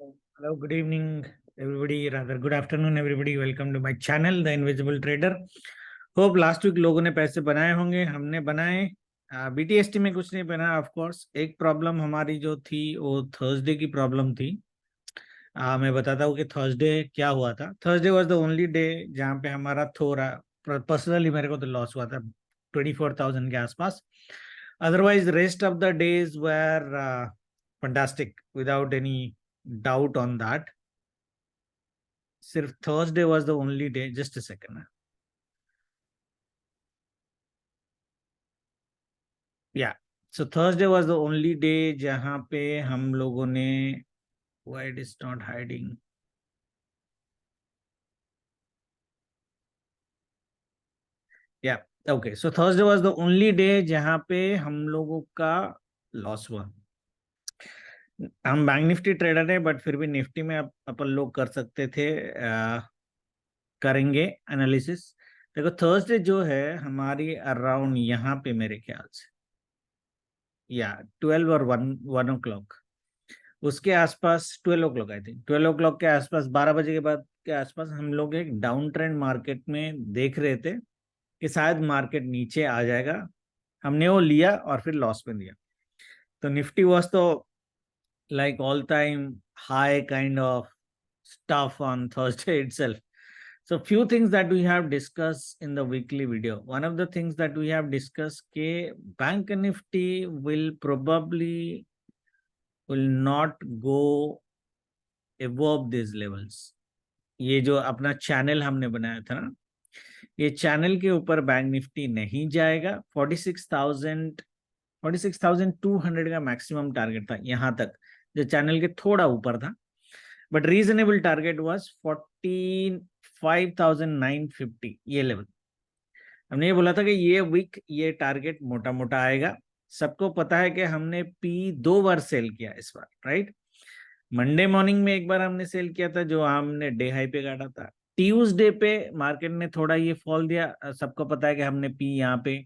Hello, good evening, everybody. Rather, good afternoon, everybody. Welcome to my channel, The Invisible Trader. Hope last week लोगों ने पैसे बनाए होंगे, हमने बनाए। BTST में कुछ नहीं बना, ऑफ कोर्स। एक प्रॉब्लम हमारी जो थी वो थर्सडे की प्रॉब्लम थी। मैं बताता हूँ कि थर्सडे क्या हुआ था। Thursday was the only day जहाँ पे हमारा थोड़ा पर्सनली मेरे को तो लॉस हुआ था 24,000 के आसपास। Otherwise rest of the days were fantastic without any doubt on that. सिर्फ Thursday was the only day. Just a second. Yeah so Thursday was the only day जहां पे हम लोगों ने why it is not hiding. Yeah okay, so Thursday was the only day जहां पे हम लोगों का लॉस हुआ। हम बैंक निफ्टी ट्रेडर है, बट फिर भी निफ्टी में अपन लोग कर सकते थे। करेंगे एनालिसिस। देखो थर्सडे जो है हमारी अराउंड यहाँ पे मेरे ख्याल से या 12 और 1 ओ क्लॉक उसके आसपास, 12 o'clock I think, 12 o'clock के आसपास, 12 बजे के बाद के आसपास हम लोग एक डाउन ट्रेंड मार्केट में देख रहे थे कि शायद मार्केट नीचे आ जाएगा। हमने वो लिया और फिर लॉस में दिया। तो निफ्टी वॉज तो like all time high kind of stuff on Thursday itself. So few things that we have discussed in the weekly video. One of the things that we have discussed ke Bank Nifty will probably will not go above these levels. ये जो अपना channel हमने बनाया था ना, ये channel के ऊपर बैंक निफ्टी नहीं जाएगा। 46,200 का मैक्सिमम टारगेट था यहाँ तक, जो चैनल के थोड़ा ऊपर था। बट रीजनेबल टारगेट वाज 45,950, ये लेवल। हमने ये बोला था कि ये वीक ये टारगेट मोटा मोटा आएगा। सबको पता है कि हमने पी 2 बार सेल किया इस बार, राइट। मंडे मॉर्निंग में एक बार हमने सेल किया था, जो हमने डे हाई पे काटा था। ट्यूसडे पे मार्केट ने थोड़ा ये फॉल दिया। सबको पता है कि हमने पी यहाँ पे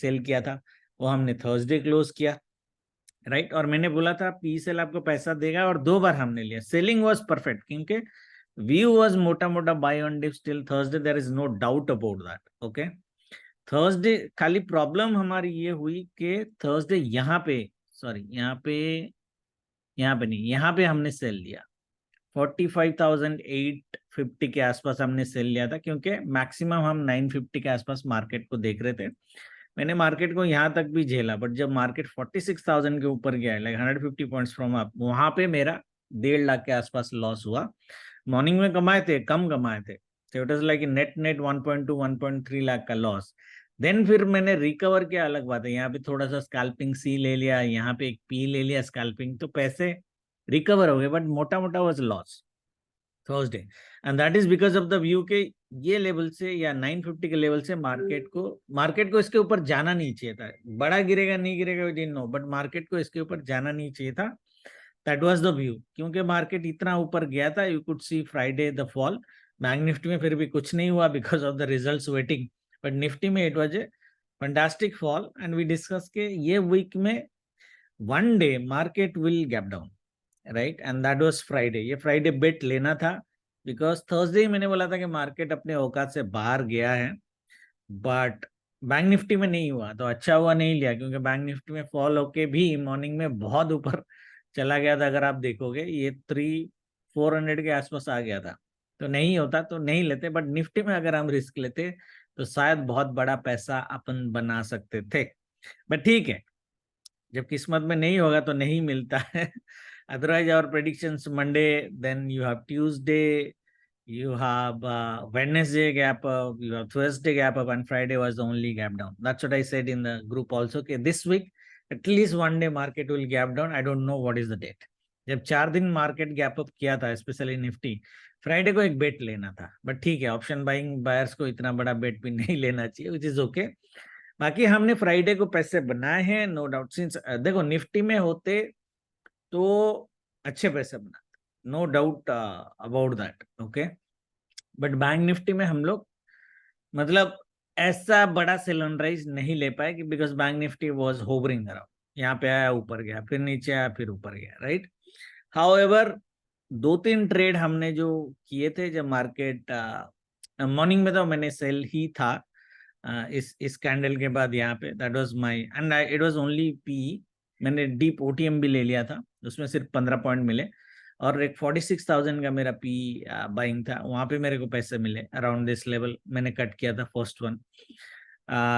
सेल किया था, वो हमने थर्सडे क्लोज किया, राइट। और मैंने बोला था पी सेल आपको पैसा देगा, और 2 बार हमने लिया। सेलिंग वाज परफेक्ट क्योंकि व्यू वाज मोटा मोटा buy on dip still Thursday, there is no doubt about that. Okay, Thursday खाली प्रॉब्लम हमारी ये हुई कि थर्सडे यहाँ पे, सॉरी यहाँ पे नहीं, यहाँ पे हमने सेल लिया। 45,850 के आसपास हमने सेल लिया था, क्योंकि मैक्सिमम हम 950 के आसपास मार्केट को देख रहे थे। मैंने मार्केट को यहाँ तक भी झेला, बट जब मार्केट 46,000 के ऊपर गया, लाइक 150 पॉइंट्स फ्रॉम अप, वहां पे मेरा 1.5 लाख के आसपास लॉस हुआ। मॉर्निंग में कमाए थे, कम कमाए थे, तो it was like net net 1.2 1.3 lakh का लॉस। देन फिर मैंने रिकवर किया, अलग बात है। यहाँ पे थोड़ा सा स्कैल्पिंग सी ले लिया, यहाँ पे एक पी ले लिया स्कैल्पिंग, तो पैसे रिकवर हो गए, बट मोटा मोटा was loss Thursday. And that is because of the view के ये लेवल से या 950 के लेवल से मार्केट को इसके ऊपर जाना नहीं चाहिए था। बड़ा गिरेगा नहीं गिरेगा we didn't know, but market को इसके ऊपर जाना नहीं चाहिए था। दैट वाज द व्यू, क्योंकि मार्केट इतना ऊपर गया था। You could see Friday the fall. Bank Nifty में फिर भी कुछ नहीं हुआ because of the results waiting, but Nifty में it was a fantastic fall. And we discuss के ये वीक में one day market will gap down, right. And that was Friday. ये फ्राइडे बेट लेना था, बिकॉज थर्सडे ही मैंने बोला था कि मार्केट अपने औकात से बाहर गया है, बट बैंक निफ्टी में नहीं हुआ। तो अच्छा हुआ नहीं लिया, क्योंकि बैंक निफ्टी में फॉल होके भी मॉर्निंग में बहुत ऊपर चला गया था। अगर आप देखोगे ये 300-400 के आसपास आ गया था, तो नहीं होता तो नहीं लेते। बट निफ्टी में अगर हम रिस्क लेते तो शायद बहुत बड़ा पैसा अपन बना सकते थे। बट ठीक है, जब किस्मत में नहीं होगा तो नहीं मिलता है। otherwise our predictions Monday, then you have Tuesday, you have Wednesday gap up, you have Thursday gap up, and Friday was the only gap down. That's what I said in the group also. Okay, this week at least one day market will gap down. I don't know what is the date. जब 4 दिन market gap up किया था, specially Nifty, Friday को एक बेट लेना था। But ठीक है, ऑप्शन बाइंग बायर्स को इतना बड़ा बेट भी नहीं लेना चाहिए, विच इज ओके। बाकी हमने फ्राइडे को पैसे बनाए हैं, नो डाउट। सिंस देखो निफ्टी में होते तो अच्छे पैसे बनाते, no doubt about that, okay. But bank Nifty में हम लोग मतलब ऐसा बड़ा सैलराइज नहीं ले पाए, कि because bank Nifty was hovering around. यहाँ पे आया, ऊपर गया, फिर नीचे आया, फिर ऊपर गया, राइट। हाउएवर 2-3 ट्रेड हमने जो किए थे जब मार्केट मॉर्निंग में, तो मैंने सेल ही था इस कैंडल के बाद यहाँ पे, that was my, and it was only P. मैंने डीप ओटीएम भी ले लिया था, उसमें सिर्फ 15 पॉइंट मिले, और एक 46,000 का मेरा पी बाइंग था, वहां पे मेरे को पैसे मिले अराउंड दिस लेवल, मैंने कट किया था first one.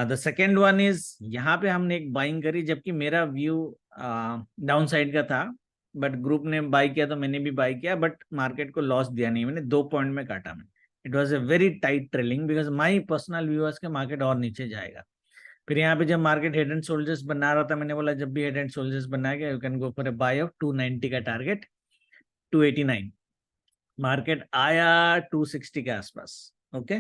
The second one is, यहाँ पे हमने एक बाइंग करी जबकि मेरा व्यू डाउन साइड का था, बट ग्रुप ने बाई किया तो मैंने भी बाई किया, बट मार्केट को लॉस दिया नहीं, मैंने 2 पॉइंट में काटा मैं। It was a very tight trailing because my personal view के मार्केट और नीचे जाएगा। फिर यहाँ पे जब मार्केट हेड एंड शोल्डर्स बना रहा था, मैंने बोला जब भी हेड एंड शोल्डर्स बनाएगा you can go for a buy of 290 का टारगेट 289। मार्केट आया 260 के आसपास, ओके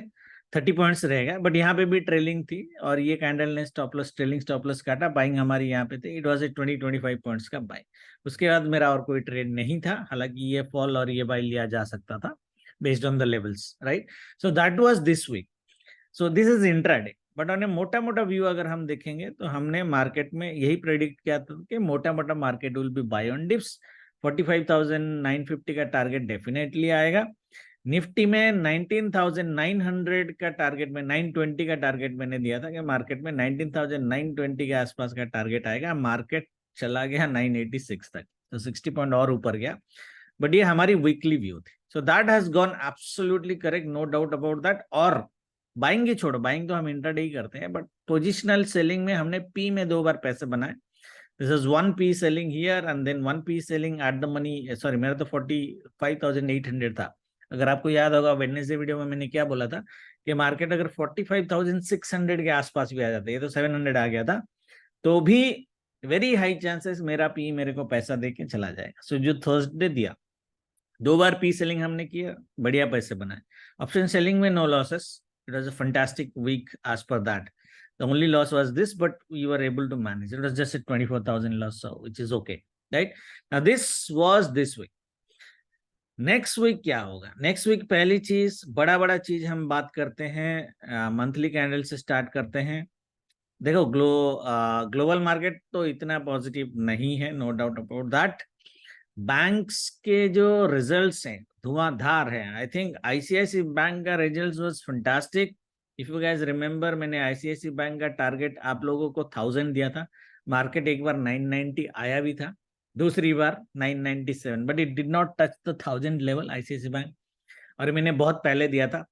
30 पॉइंट्स रहेगा, बट यहाँ पे भी ट्रेलिंग थी, और ये कैंडल ने stop loss, trailing stop loss काटा, बाइंग हमारी यहाँ पे थी, इट वाज ए 20-25 पॉइंट्स का बाई। उसके बाद मेरा और कोई ट्रेड नहीं था, हालांकि ये फॉल और ये बाई लिया जा सकता था based on the levels, right. So that was this week. So this is intraday, but on a मोटा मोटा व्यू अगर हम देखेंगे तो हमने मार्केट में यही प्रेडिक्ट किया था कि मोटा मोटा market will be buy on dips. 45,950 का टारगेट डेफिनेटली आएगा। निफ्टी में 19,900 का टारगेट में 920 का टारगेट मैंने दिया था कि मार्केट में 19,920 के आसपास का टारगेट आएगा। मार्केट चला गया 986 तक, तो 60 पॉइंट और ऊपर गया, बट ये हमारी वीकली व्यू थी। So that has gone absolutely correct, no doubt about that. और बाइंग ही छोड़ो, बाइंग तो हम इंट्राडे ही करते हैं, बट पोजिशनल सेलिंग में हमने पी में 2 बार पैसे बनाए। This is 1 P selling here and then 1 P selling at the money, sorry मेरा तो 45,800 था। अगर आपको याद होगा वेडनेसडे वीडियो में मैंने क्या बोला था कि मार्केट अगर 45,600 के आसपास भी आ जाता है, ये तो 700 आ गया था, तो भी वेरी हाई चांसेस मेरा पी मेरे को पैसा दे के चला जाएगा। सो जो थर्सडे दिया, 2 बार पी सेलिंग हमने किया, बढ़िया पैसे बनाए। ऑप्शन सेलिंग में no losses, it was a fantastic week as per that. The only loss was this, but you were able to manage. It was just a 24,000 loss, so which is okay, right? Now this was this week. Next week क्या होगा? Next week पहली चीज, बड़ा बड़ा चीज हम बात करते हैं, मंथली कैंडल से स्टार्ट करते हैं। देखो ग्लोबल मार्केट तो इतना पॉजिटिव नहीं है, no doubt about that. Banks के जो रिजल्ट्स हैं धुआंधार है। आई थिंक आईसीआईसी बैंक का result was fantastic. If you guys remember, मैंने आईसीआईसी बैंक का टारगेट आप लोगों को 1000 दिया था, मार्केट एक बार 990 आया भी था, दूसरी बार 997, but it did not touch the 1000 level ICICI bank. और मैंने बहुत पहले दिया था।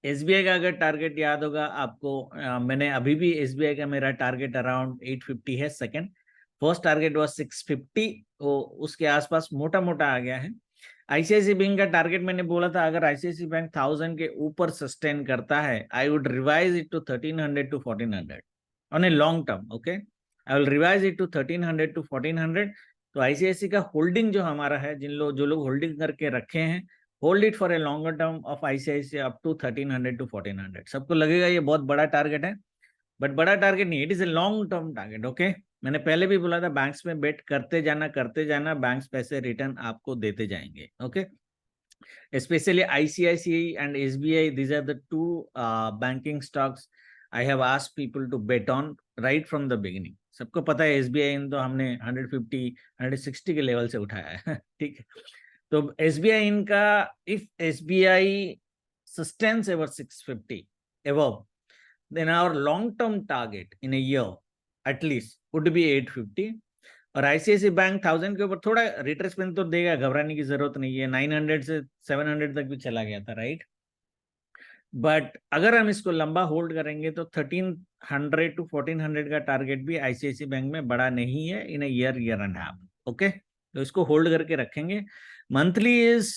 एसबीआई का अगर टारगेट याद होगा आपको, मैंने अभी भी एसबीआई का मेरा टारगेट अराउंड 850 है सेकंड, फर्स्ट टारगेट वाज 650, वो उसके आसपास मोटा मोटा आ गया है। आईसीआईसी बैंक का टारगेट मैंने बोला था अगर आईसीआईसी बैंक 1000 के ऊपर सस्टेन करता है, I would revise it to 1300 to 1400 on a long term, okay. I will revise it to 1300 to 1400। तो आईसीआईसी का होल्डिंग जो हमारा है, जो लोग होल्डिंग करके रखे हैं, hold it for a longer term of ICICI up to 1300 to 1400। सबको लगेगा ये बहुत बड़ा टारगेट है, बट बड़ा टारगेट नहीं, it is a long term target, okay. मैंने पहले भी बोला था बैंक्स में बेट करते जाना, बैंक्स पैसे रिटर्न आपको देते जाएंगे, okay. Especially ICICI and SBI, these are the two banking stocks I have asked people to bet on right from the beginning. सबको पता है SBI इन तो हमने 150 160 के लेवल से उठाया है ठीक है। तो SBI इनका, if SBI sustains over 650 above, then our long term target in a year at least would be 850। और आईसीआईसी बैंक 1000 के ऊपर थोड़ा रिट्रेसमेंट तो देगा, घबराने की जरूरत नहीं है, 900 से 700 तक भी चला गया था, राइट। बट अगर हम इसको लंबा होल्ड करेंगे तो 1300 टू 1400 का टारगेट भी आईसीआईसी बैंक में बड़ा नहीं है इन ईयर एंड हाफ, ओके। तो इसको होल्ड करके रखेंगे। Monthly is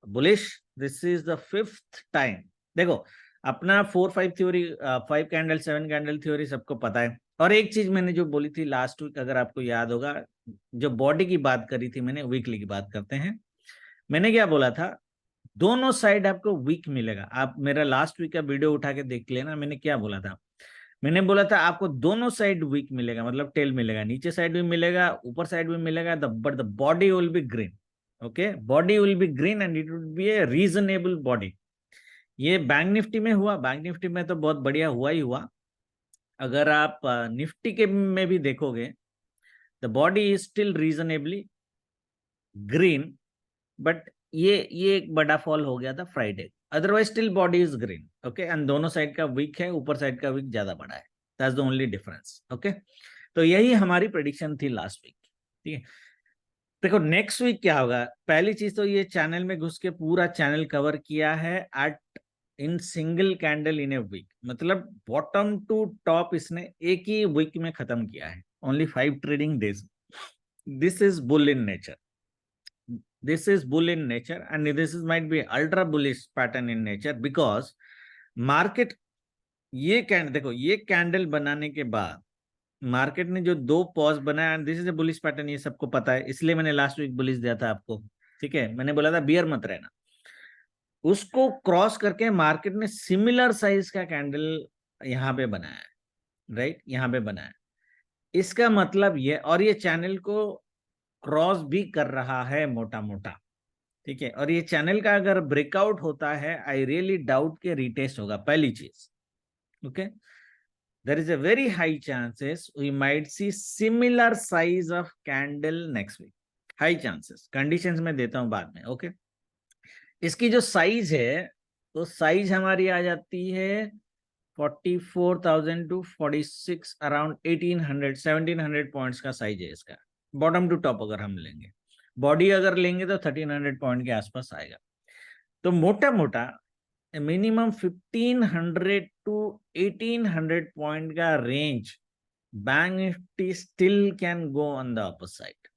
bullish, this is the 5th time. देखो अपना 4-5 थ्योरी, 5 कैंडल 7 कैंडल थ्योरी सबको पता है। और एक चीज मैंने जो बोली थी लास्ट वीक, अगर आपको याद होगा, जो बॉडी की बात करी थी मैंने, वीकली की बात करते हैं। मैंने क्या बोला था, दोनों साइड आपको वीक मिलेगा। आप मेरा लास्ट वीक का वीडियो उठा के देख लेना, मैंने क्या बोला था। मैंने बोला था आपको दोनों साइड वीक मिलेगा, मतलब टेल मिलेगा, नीचे साइड भी मिलेगा, ऊपर साइड भी मिलेगा, but the body will be green, okay. Body will be green and it will be a reasonable body. ये बैंक निफ्टी में हुआ, बैंक निफ्टी में तो बहुत बढ़िया हुआ ही हुआ। अगर आप निफ्टी के में भी देखोगे, the body is still reasonably green, but ये एक बड़ा फॉल हो गया था Friday, otherwise still body is green, okay, and दोनों साइड का वीक है, ऊपर साइड का वीक ज्यादा बड़ा है, that's the only difference, okay. तो यही हमारी प्रेडिक्शन थी लास्ट वीक, ठीक है। देखो नेक्स्ट वीक क्या होगा, पहली चीज तो ये चैनल में घुस के पूरा चैनल कवर किया है eight in single candle in a week, मतलब बॉटम टू टॉप इसने एक ही वीक में खत्म किया है, only 5 trading days. This is bull in nature, this is bull in nature and this is might be ultra bullish pattern in nature because market ये candle देखो, ये कैंडल बनाने के बाद मार्केट ने जो 2 पॉज बनाया, this is a bullish pattern, ये सबको पता है, इसलिए मैंने लास्ट वीक बुलिश दिया था आपको, ठीक है, मैंने बोला था बियर मत रहना। उसको क्रॉस करके मार्केट ने सिमिलर साइज का कैंडल यहाँ पे बनाया है, राइट, यहाँ पे बनाया। इसका मतलब ये, और ये चैनल को क्रॉस भी कर रहा है मोटा मोटा, ठीक है, और ये चैनल का अगर ब्रेकआउट होता है, आई रियली डाउट के रिटेस्ट होगा, पहली चीज, okay. there is a very high chances we might see similar size of candle next week, high chances, conditions में देता हूं बाद में, ओके। इसकी जो साइज है, तो साइज हमारी आ जाती है 44,000 टू 46, अराउंड 1800 1700 पॉइंट्स का साइज है इसका, बॉटम टू टॉप अगर हम लेंगे, बॉडी अगर लेंगे तो 1300 पॉइंट के आसपास आएगा। तो मोटा मोटा मिनिमम 1500 टू 1800 पॉइंट का range bank Nifty still can go on the upper side.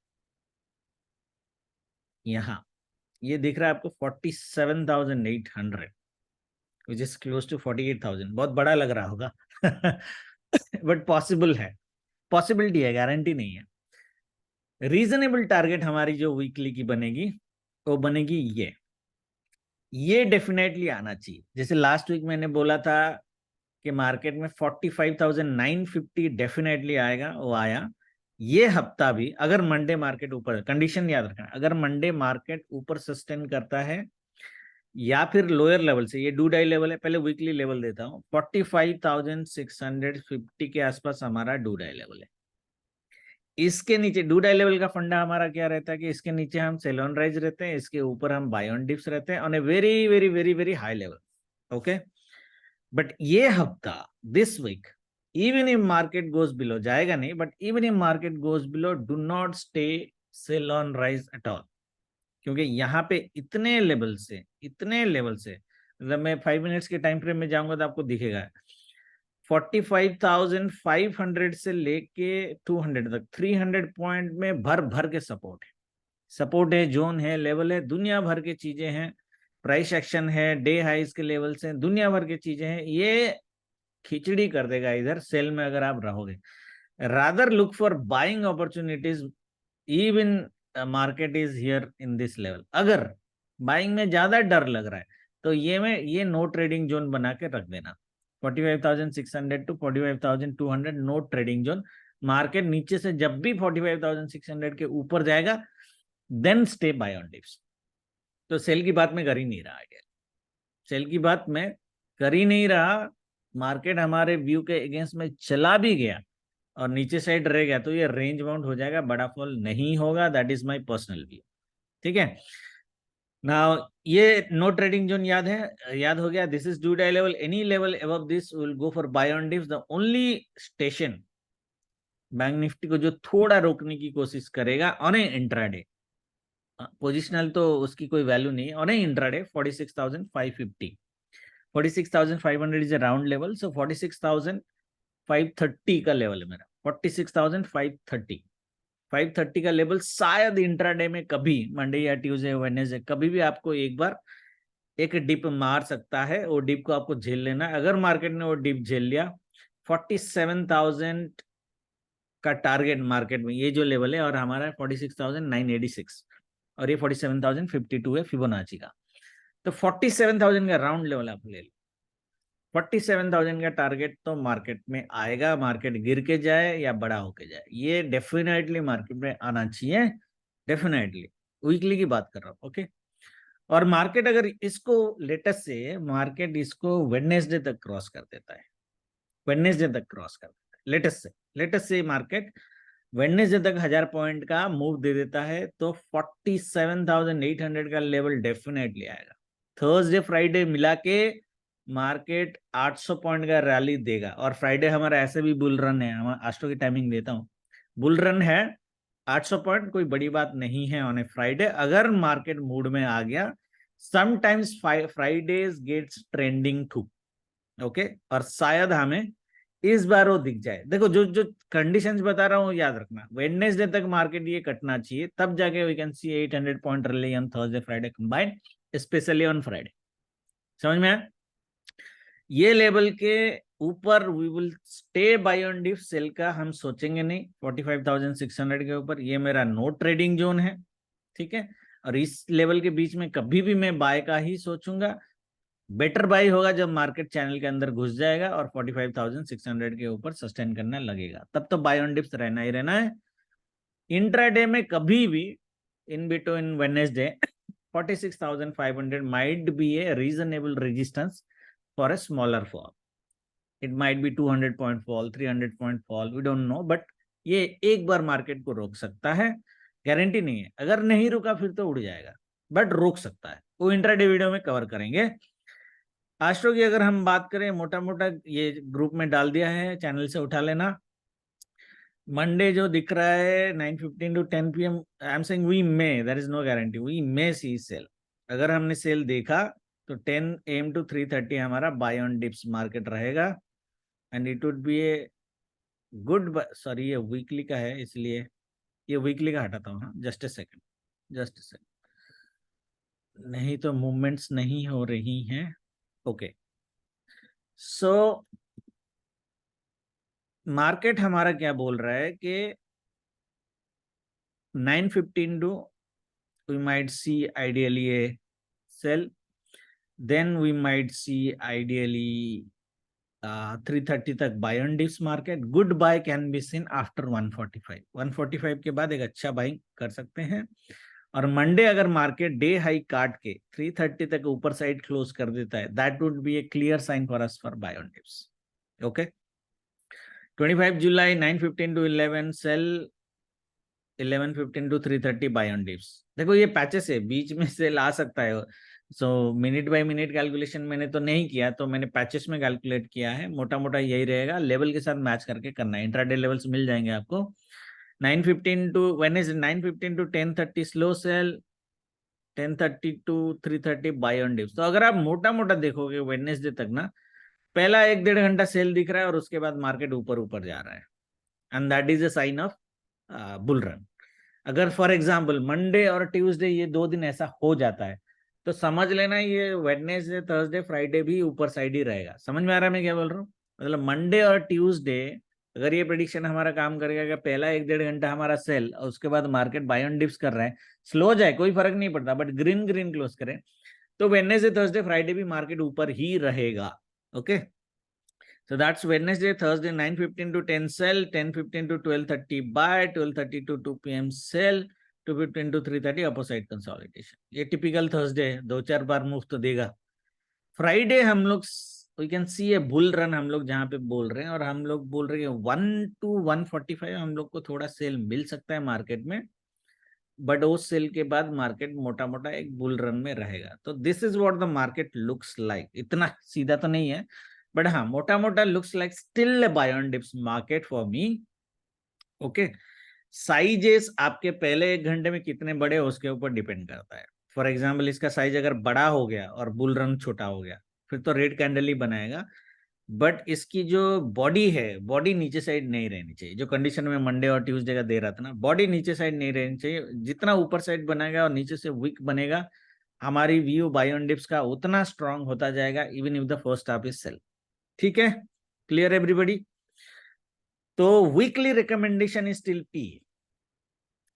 यहां ये दिख रहा है आपको 47,800 विच इज क्लोज टू 48,000, बहुत बड़ा लग रहा होगा बट पॉसिबल है, पॉसिबिलिटी है, गारंटी नहीं है। रीजनेबल टारगेट हमारी जो वीकली की बनेगी वो बनेगी ये डेफिनेटली आना चाहिए। जैसे लास्ट वीक मैंने बोला था कि मार्केट में 45,950 डेफिनेटली आएगा, वो आया। ये हफ्ता भी अगर मंडे मार्केट ऊपर, कंडीशन याद रखना, अगर मंडे मार्केट ऊपर सस्टेन करता है या फिर लोअर लेवल से, ये डू डाई लेवल है, पहले वीकली लेवल देता हूँ, 45,650 के आसपास हमारा डू डाई लेवल है। इसके नीचे डू डाई लेवल का फंडा हमारा क्या रहता है कि इसके नीचे हम सेल ऑन राइज रहते हैं, इसके ऊपर हम बाय ऑन डिप्स रहते हैं on a very very very very high level, okay. But ये हफ्ता, this week, even if market goes below, जाएगा नहीं, but even if market goes below, do not stay sell on rise at all, क्योंकि यहाँ पे इतने level से, मतलब मैं 5 मिनट्स के टाइम फ्रेम में जाऊंगा तो आपको दिखेगा 45,500 से लेके 200 तक 300 पॉइंट में भर भर के सपोर्ट है, जोन है, लेवल है, दुनिया भर के चीजें हैं, प्राइस एक्शन है, डे हाइज के लेवल से दुनिया भर की चीजें हैं। ये खिचड़ी कर देगा इधर सेल में अगर आप रहोगे। Rather look for buying opportunities even market is here in this level. अगर बाइंग में ज्यादा डर लग रहा है तो ये नो ट्रेडिंग जोन बना के रख देना, 45,600 to 45,200 no trading zone. Market नीचे से जब भी 45,600 के ऊपर जाएगा then stay buy on dips. तो सेल की बात में कर ही नहीं रहा है, सेल की बात में कर ही नहीं रहा। मार्केट हमारे व्यू के अगेंस्ट में चला भी गया और नीचे साइड रह गया तो ये रेंज बाउंड हो जाएगा, बड़ा फॉल नहीं होगा, that is my personal view, ठीक है। नाउ ये नो ट्रेडिंग जोन याद है, याद हो गया। This is do die level, any level above this will go for buy on dips. The only station bank Nifty को जो थोड़ा रोकने की कोशिश करेगा ऑन ए इंट्राडे, पोजिशनल तो उसकी कोई वैल्यू नहीं है, on a intraday 46,550, 46,500 is a round level, so 46,530 का लेवल है मेरा, 46,530, 530 का लेवल शायद इंट्राडे में कभी मंडे या ट्यूसडे वेडनेसडे कभी भी आपको एक बार एक डिप मार सकता है, वो डिप को आपको झेल लेना है। अगर मार्केट ने वो डिप झेल लिया, 47,000 का टारगेट मार्केट में, ये जो लेवल है, और हमारा 46,986 और ये 47,052 है फिबोनाची का, तो 47,000 का राउंड लेवल आप ले लो। 47,000 का टारगेट तो मार्केट में आएगा, मार्केट गिर के जाए या बड़ा होके जाए, ये डेफिनेटली मार्केट में आना चाहिए, डेफिनेटली। वीकली की बात कर रहा हूँ, ओके। और मार्केट अगर इसको लेटेस्ट से मार्केट इसको वेडनेसडे तक क्रॉस कर देता है, वेडनेसडे तक क्रॉस कर देता है लेटेस्ट से मार्केट वेडनेसडे तक 1000 पॉइंट का मूव दे देता है तो 47,800 का लेवल डेफिनेटली आएगा। थर्सडे फ्राइडे मिला के मार्केट 800 पॉइंट का रैली देगा, और फ्राइडे हमारा ऐसे भी बुल रन है, हम आस्ट्रो की टाइमिंग देता हूँ, बुल रन है 800 पॉइंट कोई बड़ी बात नहीं है ऑन ए फ्राइडे, अगर मार्केट मूड में आ गया। Sometimes Fridays gets trending to, okay, और शायद हमें इस बार वो दिख जाए। देखो जो जो कंडीशंस बता रहा हूँ याद रखना, वेडनेसडे तक मार्केट ये कटना चाहिए, तब जाके we can see 800 point rally on Thursday Friday combined, specially on Friday. समझ में आया? ये लेवल के ऊपर we will stay buy on dip, sell का हम सोचेंगे नहीं। 45,600 के ऊपर ये मेरा नो ट्रेडिंग जोन है, ठीक है, और इस लेवल के बीच में कभी भी मैं बाय का ही सोचूंगा। बेटर बाई होगा जब मार्केट चैनल के अंदर घुस जाएगा और 45,600 के ऊपर सस्टेन करने लगेगा, तब तो बाय ऑन डिप्स रहना ही रहना है। इंट्राडे में कभी भी in between Wednesday 46,500 might be a reasonable resistance for a smaller fall. It might be 200 point fall, 300 point fall, we don't know, but ये एक बार मार्केट को रोक सकता है, गारंटी नहीं है। अगर नहीं रुका फिर तो उड़ जाएगा, बट रोक सकता है, वो इंट्राडे वीडियो में कवर करेंगे। आस्ट्रो की अगर हम बात करें, मोटा मोटा ये ग्रुप में डाल दिया है, चैनल से उठा लेना। मंडे जो दिख रहा है 9:15 to 10 PM, I am saying we may, there is no guarantee, we may see sell. अगर हमने सेल देखा तो 10 AM टू 3:30 हमारा बाय ऑन डिप्स मार्केट रहेगा, and it would be a good, sorry ये वीकली का है इसलिए ये वीकली का हटाता हूँ। हाँ, just a second, just a second, नहीं तो मूवमेंट्स नहीं हो रही हैं। ओके, सो मार्केट हमारा क्या बोल रहा है कि 9:15 to we might see ideally a sell, then we might see ideally 3:30 तक buy on dips market. Good buy can be seen after 145, 145 के बाद एक अच्छा बाइंग कर सकते हैं। और मंडे अगर मार्केट डे हाई काट के 3:30 तक ऊपर साइड क्लोज कर देता है, that would be a clear sign for us for buy on dips. Okay, 25 जुलाई 9:15 to 11 sell, 11:15 to 3:30 buy on dips. देखो ये पैचेस है, बीच में से ला सकता है, सो मिनट बाय मिनट कैलकुलेशन मैंने तो नहीं किया, तो मैंने पैचेस में कैलकुलेट किया है। मोटा मोटा यही रहेगा, लेवल के साथ मैच करके करना है। इंट्राडे लेवल्स मिल जाएंगे आपको। 9:15 to Wednesday 9:15 to 10:30 slow sell, 10:30 to 3:30 buy on dips. तो अगर आप मोटा मोटा देखोगे वेडनेसडे तक ना, पहला 1-1.5 घंटा सेल दिख रहा है और उसके बाद मार्केट ऊपर ऊपर जा रहा है, and that is a sign of bull run. अगर फॉर एग्जाम्पल मंडे और ट्यूसडे ये 2 दिन ऐसा हो जाता है, तो समझ लेना ये वेडनेसडे थर्सडे फ्राइडे भी ऊपर साइड ही रहेगा। समझ में आ रहा है मैं क्या बोल रहा हूँ? मतलब मंडे और ट्यूसडे अगर ये प्रेडिक्शन हमारा काम करेगा कि पहला 1-1.5 घंटा हमारा सेल और उसके बाद मार्केट बाय ऑन डिप्स कर रहा है, स्लो जाए कोई फर्क नहीं पड़ता, बट ग्रीन ग्रीन क्लोज करे, तो वेडनेसडे थर्सडे फ्राइडे भी मार्केट ऊपर ही रहेगा। Okay, so that's Wednesday, Thursday 9:15 to 10 sell, 10:15 to 12:30 buy, 12:30 to 2 PM sell, 2:15 to 3:30 opposite consolidation। ये टिपिकल थर्सडे है, 2-4 बार मूव तो देगा। फ्राइडे हम लोग we can see a bull run, हम लोग जहां पे बोल रहे हैं, और हम लोग बोल रहे हैं 1 to 145 हम लोग को थोड़ा सेल मिल सकता है मार्केट में, बट उस सेल के बाद मार्केट मोटा मोटा एक बुल रन में रहेगा। तो this is what the market looks like. इतना सीधा तो नहीं है, बट हाँ मोटा मोटा looks like still buy on dips market for me. Okay, sizes आपके पहले 1 घंटे में कितने बड़े हो उसके ऊपर डिपेंड करता है। फॉर एग्जाम्पल इसका साइज अगर बड़ा हो गया और बुल रन छोटा हो गया, फिर तो रेड कैंडल ही बनाएगा, बट इसकी जो बॉडी है, बॉडी नीचे साइड नहीं रहनी चाहिए। जो कंडीशन में मंडे और ट्यूसडे का दे रहा था ना, बॉडी नीचे साइड नहीं रहनी चाहिए। जितना ऊपर साइड बनेगा और नीचे से वीक बनेगा, हमारी व्यू बाय ऑन डिप्स का उतना स्ट्रांग होता जाएगा, even if the first half is sell. ठीक है, क्लियर एवरीबॉडी? तो weekly recommendation is still P,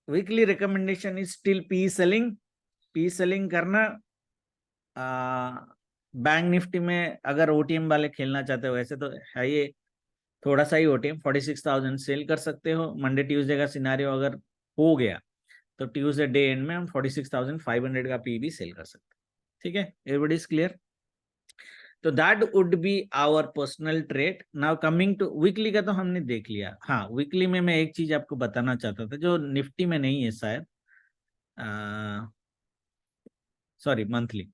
weekly recommendation is still P selling, P selling करना। बैंक निफ्टी में अगर ओटीएम वाले खेलना चाहते हो, वैसे तो है ये थोड़ा सा ही ओटीएम, 46,000 सेल कर सकते हो। मंडे ट्यूसडे का सिनारियो अगर हो गया तो ट्यूसडे डे एंड में हम 46,500 का पी भी सेल कर सकते हैं। ठीक है, एवरीबॉडी इज क्लियर? तो that would be our personal trade. Now coming to weekly का तो हमने देख लिया। हाँ, वीकली में मैं एक चीज आपको बताना चाहता था जो निफ्टी में नहीं है शायद, सॉरी मंथली।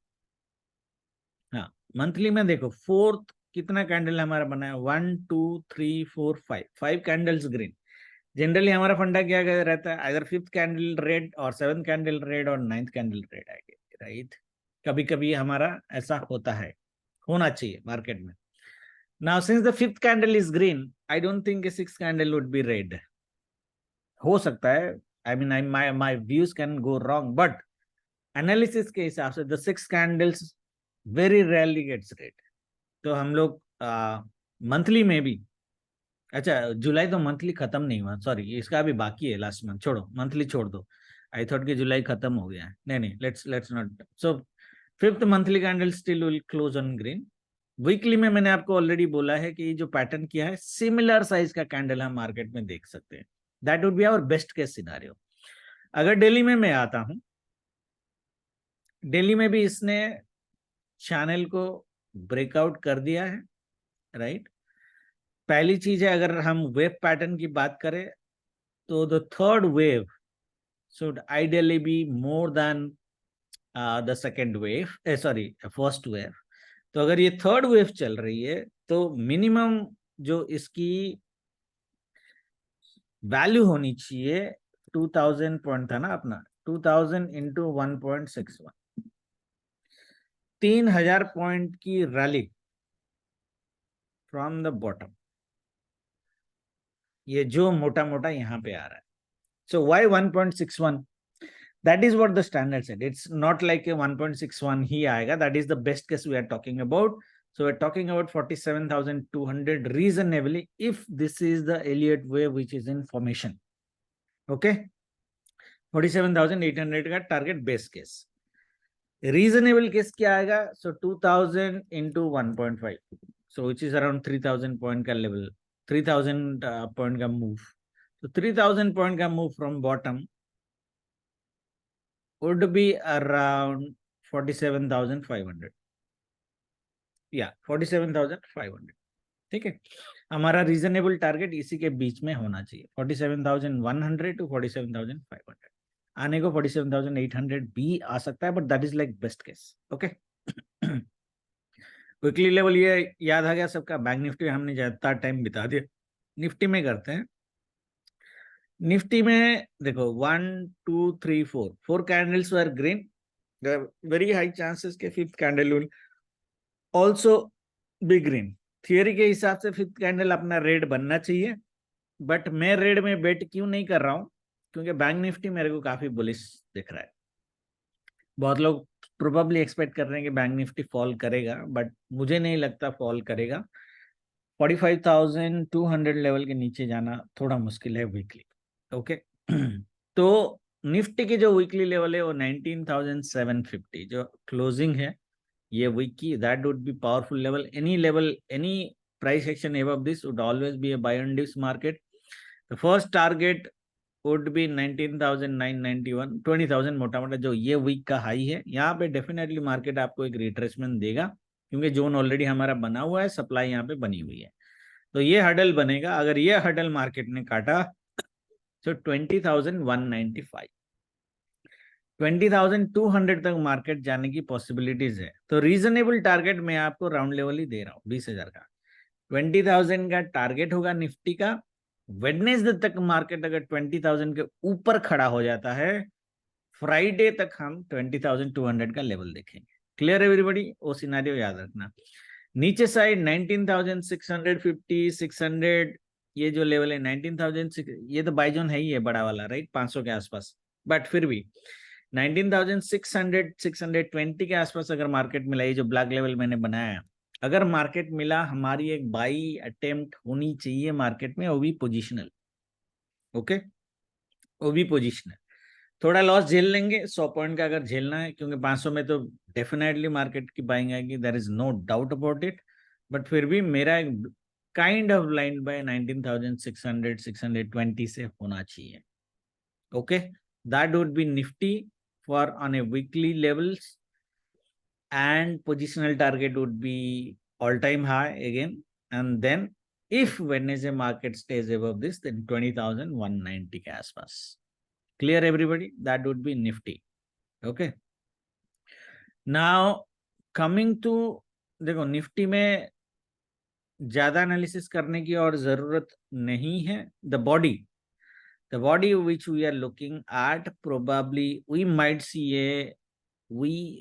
हाँ, मंथली में देखो फोर्थ कितना कैंडल हमारा बना है, 1 2 3 4 5, 5 कैंडल्स ग्रीन। जनरली हमारा फंडा क्या रहता है, अगर फिफ्थ कैंडल रेड और सेवंथ कैंडल रेड और नाइन्थ कैंडल रेड आएगी, राइट। कभी कभी हमारा ऐसा होता है, होना चाहिए मार्केट में। Now since the fifth candle is green, I don't think six candle would be red. हो सकता है, I mean I my views can go wrong, but analysis के हिसाब से the six candles very rarely gets red. तो हम लोग monthly में भी, अच्छा जुलाई तो मंथली खत्म नहीं हुआ, सॉरी इसका अभी बाकी है लास्ट मंथ, छोड़ो मंथली छोड़ दो। आई थॉट कि जुलाई खत्म हो गया है, नहीं नहीं, let's not. So fifth monthly candle still will close on green. Weekly में मैंने आपको ऑलरेडी बोला है कि जो पैटर्न किया है सिमिलर साइज का कैंडल हम मार्केट में देख सकते हैं। That would be our best case scenario. अगर दिल्ली में मैं आता हूं, दिल्ली में भी इसने चैनल को ब्रेकआउट कर दिया है, राइट। पहली चीज है, अगर हम वेव पैटर्न की बात करें तो the third wave should ideally be more than the second wave, sorry first wave। तो अगर ये थर्ड वेव चल रही है तो मिनिमम जो इसकी वैल्यू होनी चाहिए 2000 पॉइंट था ना अपना, 2000 इंटू 1.61, 3000 पॉइंट की रैली फ्रॉम द बॉटम, ये जो मोटा मोटा यहाँ पे आ रहा है। सो Y 1.61? That is what the standard said. It's not like a 1.61 ही आएगा. That is the best case we are talking about. So we're talking about 47,200 reasonably if this is the Elliott wave which is in formation. Okay, 47,800 का target best case. Reasonable case क्या आएगा? सो 2000 into 1.5, so which is around 3000 point का level, 3000 point का move. तो 3000 point का move from bottom would be around 47,500, या 47,500। ठीक है, हमारा रीजनेबल टारगेट इसी के बीच में होना चाहिए, 47,100 to 47,500। आने को 47,800 भी आ सकता है, but that is like best case. Okay, weekly level ये याद आ गया सबका। बैंक निफ्टी हमने ज्यादा टाइम बिता दिया, निफ्टी में करते हैं। निफ्टी में देखो 1 2 3 4, 4 कैंडल्स वर ग्रीन, वेरी हाई चांसेस के fifth candle will also be green. Theory के हिसाब से फिफ्थ कैंडल अपना रेड बनना चाहिए, बट मैं रेड में बेट क्यों नहीं कर रहा हूं, क्योंकि बैंक निफ्टी मेरे को काफी बुलिश दिख रहा है। बहुत लोग प्रोबेबली एक्सपेक्ट कर रहे हैं कि बैंक निफ्टी फॉल करेगा, बट मुझे नहीं लगता फॉल करेगा। 45,200 लेवल के नीचे जाना थोड़ा मुश्किल है वीकली। ओके तो निफ्टी की जो वीकली लेवल है वो 19,750 जो क्लोजिंग है ये वीक की, that would B powerful level. Any level, any price action above this would always be a buy and dips market. The first target would be 19,991, 20,000 मोटा मोटा जो ये वीक का हाई है। यहाँ पे डेफिनेटली मार्केट आपको एक रिट्रेसमेंट देगा, क्योंकि जोन ऑलरेडी हमारा बना हुआ है, सप्लाई यहाँ पे बनी हुई है। तो ये हडल बनेगा, अगर ये हडल मार्केट ने काटा तो 20,195, 20,200 तक मार्केट जाने की पॉसिबिलिटीज है। तो रीजनेबल टारगेट मैं आपको राउंड लेवल ही दे रहा हूँ 20,000 का। 20,000 का टारगेट होगा निफ्टी का। वेडनेसडे तक मार्केट अगर 20,000 के ऊपर खड़ा हो जाता है, फ्राइडे तक हम 20,200 का लेवल देखेंगे। Clear everybody? वो सिनेरियो याद रखना। नीचे साइड 19,650 600, ये जो लेवल है 19,000, ये तो बाइजोन है ही है बड़ा वाला, राइट, 500 के आसपास। बट फिर भी 19,600 620 के आसपास अगर मार्केट मिला, ये जो ब्लैक लेवल मैंने बनाया, अगर मार्केट मिला, हमारी एक बाई अटेम्प्ट होनी चाहिए मार्केट में, वो भी पोजिशनल। ओके, वो भी पोजिशनल। थोड़ा लॉस झेल लेंगे 100 पॉइंट का अगर झेलना है, क्योंकि 500 में तो डेफिनेटली मार्केट की बाइंग आएगी, there is no doubt about it. But फिर भी मेरा एक काइंड ऑफ लाइन बाय 19,600 620 से होना चाहिए। Okay, that would B Nifty for on A weekly levels. and positional target would be all-time high again. And then if Wednesday market stays above this, then 20,190 के आसपास. Clear everybody? That would be Nifty. Okay. Now coming to, देखो Nifty में ज्यादा analysis करने की और जरूरत नहीं है. the body which we are looking at, probably we might see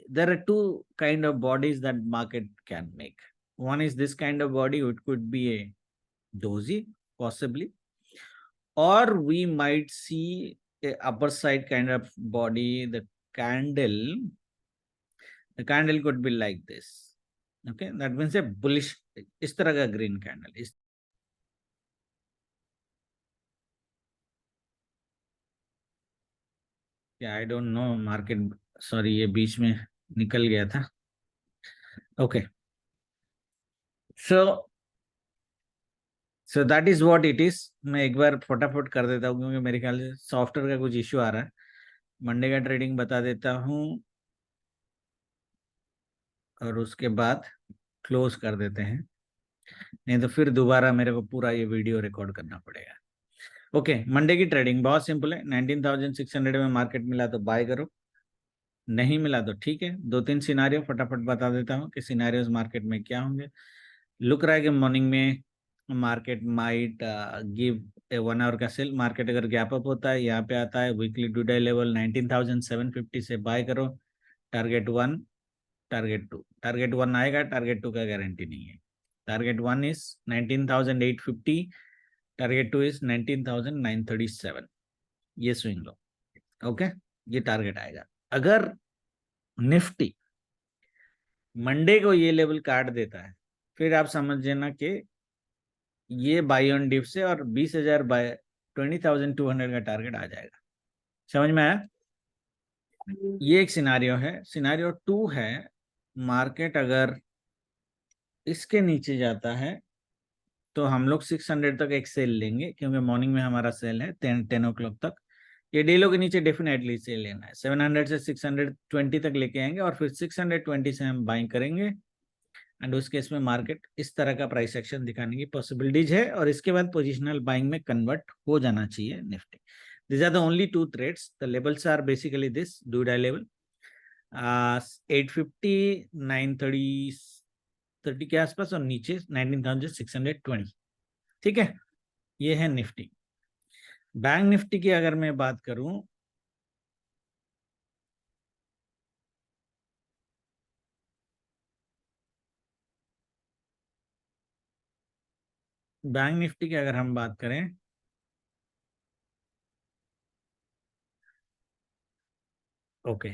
there are two kind of bodies that market can make. One is this kind of body, it could be a doji possibly, or we might see a upper side kind of body. The candle could be like this. Okay, that means a bullish, इस तरह का green candle. I don't know market, sorry, ये बीच में निकल गया था. Okay, so that is what it is. मैं एक बार फटाफट कर देता हूँ क्योंकि मेरे ख्याल से सॉफ्टवेयर का कुछ इश्यू आ रहा है. मंडे का ट्रेडिंग बता देता हूँ और उसके बाद क्लोज कर देते हैं, नहीं तो फिर दोबारा मेरे को पूरा ये वीडियो रिकॉर्ड करना पड़ेगा. ओके, मंडे की ट्रेडिंग बहुत सिंपल है. 19,600 में मार्केट मिला तो बाय करो, नहीं मिला तो ठीक है. 2-3 सिनारियो फटाफट बता देता हूँ कि सिनारियोज मार्केट में क्या होंगे. लुक रहा है कि मॉर्निंग में market might give a 1 hour का सेल. मार्केट अगर गैप अप होता है, यहाँ पे आता है वीकली टू डे लेवल 19,750 से बाय करो. Target 1, target 2. टारगेट 1 आएगा, टारगेट 2 का गारंटी नहीं है. Target 1 is 19,850, target 2 is 19,937. ये स्विंग लो. ओके, ये टारगेट आएगा. अगर निफ्टी मंडे को ये लेवल काट देता है, फिर आप समझ लेना कि ये बाई ऑन डिप से और 20,000 बाय 20,200 का टारगेट आ जाएगा. समझ में आया? ये एक सिनारियो है. सिनारियो 2 है, मार्केट अगर इसके नीचे जाता है तो हम लोग 600 तक एक सेल लेंगे, क्योंकि मॉर्निंग में हमारा सेल है 10 o'clock तक. ये डे लो के नीचे डेफिनेटली सेल लेना है. 700 से 620 तक लेके आएंगे और फिर 620 से हम बाइंग करेंगे. एंड उस केस में मार्केट इस तरह का प्राइस एक्शन दिखाने की पॉसिबिलिटीज है और इसके बाद पोजिशनल बाइंग में कन्वर्ट हो जाना चाहिए Nifty. These are the only 2 trades. The levels are basically this do-die level, 850, 930 के आसपास और नीचे 19,620. ठीक है, ये है निफ्टी. बैंक निफ्टी की अगर मैं बात करूं, बैंक निफ्टी की अगर हम बात करें, ओके,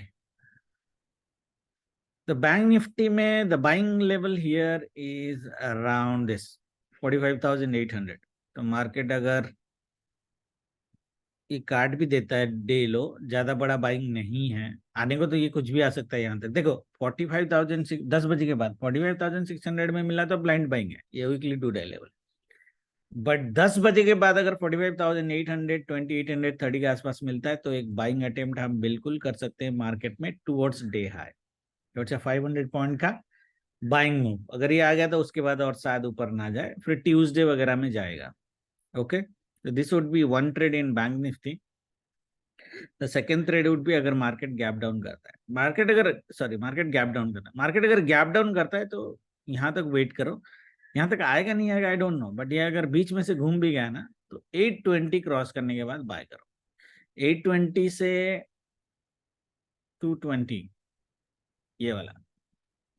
the bank nifty में the buying level here is around this 45,800. तो मार्केट अगर ये काट भी देता है डे लो, ज्यादा बड़ा बाइंग नहीं है आने को, तो ये कुछ भी आ सकता है यहाँ तक. देखो 45,000 10 बजे के बाद 45,600 में मिला तो ब्लाइंड बाइंग है, ये weekly today level. But 10 बजे के बाद अगर 45,800, 2830 के आसपास मिलता है तो एक बाइंग अटेम्प्ट हम बिल्कुल कर सकते हैं मार्केट में टुवर्ड्स डे हाई. 500 पॉइंट का बाइंग मूव अगर ये आ गया तो उसके बाद और शायद ऊपर ना जाए, फिर ट्यूसडे वगैरह में जाएगा. ओके, तो this would be one trade in bank Nifty. The second trade would be अगर मार्केट गैप डाउन करता है, मार्केट गैप डाउन करता है. मार्केट अगर गैप डाउन करता है तो यहाँ तक वेट करो. यहाँ तक आएगा नहीं आएगा आई डोंट नो, बट ये अगर बीच में से घूम भी गया ना तो 820 क्रॉस करने के बाद बाय करो. 820 से 220 ये वाला,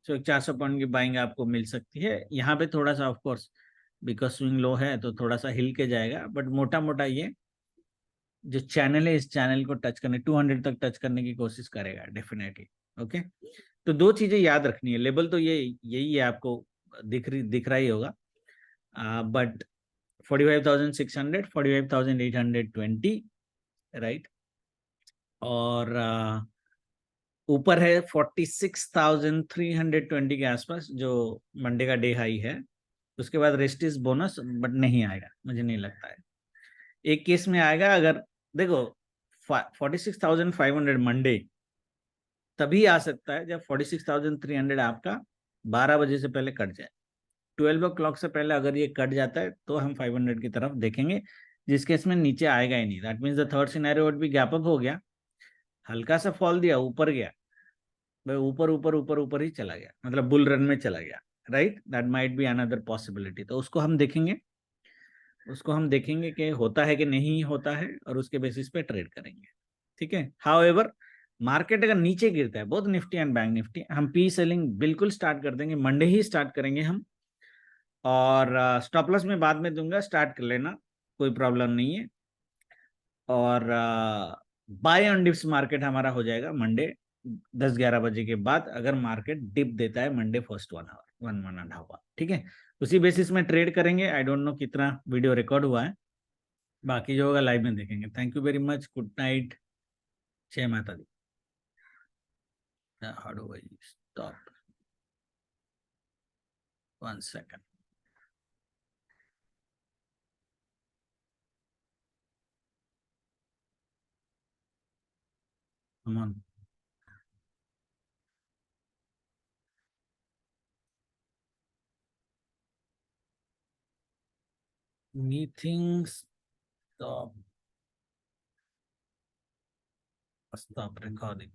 तो 400 पॉइंट की बाइंग आपको मिल सकती है. यहाँ पे थोड़ा सा ऑफकोर्स बिकॉज स्विंग लो है तो थोड़ा सा हिल के जाएगा, बट मोटा मोटा ये जो चैनल है इस चैनल को टच करने 200 तक टच करने की कोशिश करेगा डेफिनेटली. ओके, तो 2 चीजें याद रखनी है. लेवल तो ये यही है, आपको दिख रहा ही होगा. बट 45,600, 45,820 राइट, और ऊपर है 46,320 के आसपास जो मंडे का डे हाई है. उसके बाद रेस्ट इज बोनस, बट नहीं आएगा मुझे नहीं लगता है. एक केस में आएगा, अगर देखो 46,500 मंडे तभी आ सकता है जब 46,300 आपका 12 बजे से पहले कट जाए। 12 o'clock से पहले अगर ये कट जाता है तो हम 500 की तरफ देखेंगे, जिस केस में नीचे आएगा ही नहीं। That means the third scenario would be gap up हो गया, हल्का सा फॉल दिया, ऊपर गया, भाई ऊपर ऊपर ऊपर ऊपर ही चला गया, मतलब बुल रन में चला गया, right. That might be another possibility. तो उसको हम देखेंगे, उसको हम देखेंगे कि होता है कि नहीं होता है, और उसके बेसिस पे ट्रेड करेंगे, ठीक है। हाउएवर मार्केट अगर नीचे गिरता है, both Nifty and bank Nifty, हम पी सेलिंग बिल्कुल स्टार्ट कर देंगे, मंडे ही स्टार्ट करेंगे हम। और स्टॉप लॉस में बाद में दूंगा, स्टार्ट कर लेना, कोई प्रॉब्लम नहीं है। और बाय ऑन डिप्स मार्केट हमारा हो जाएगा मंडे 10-11 बजे के बाद, अगर मार्केट डिप देता है मंडे फर्स्ट 1 आवर 1.5 आवर, ठीक है। उसी बेसिस में ट्रेड करेंगे। आई डोंट नो कितना वीडियो रिकॉर्ड हुआ है, बाकी जो होगा लाइव में देखेंगे। Thank you very much, good night, जय माता दी। How do I stop, 1 second. Come on. Meetings, stop recording.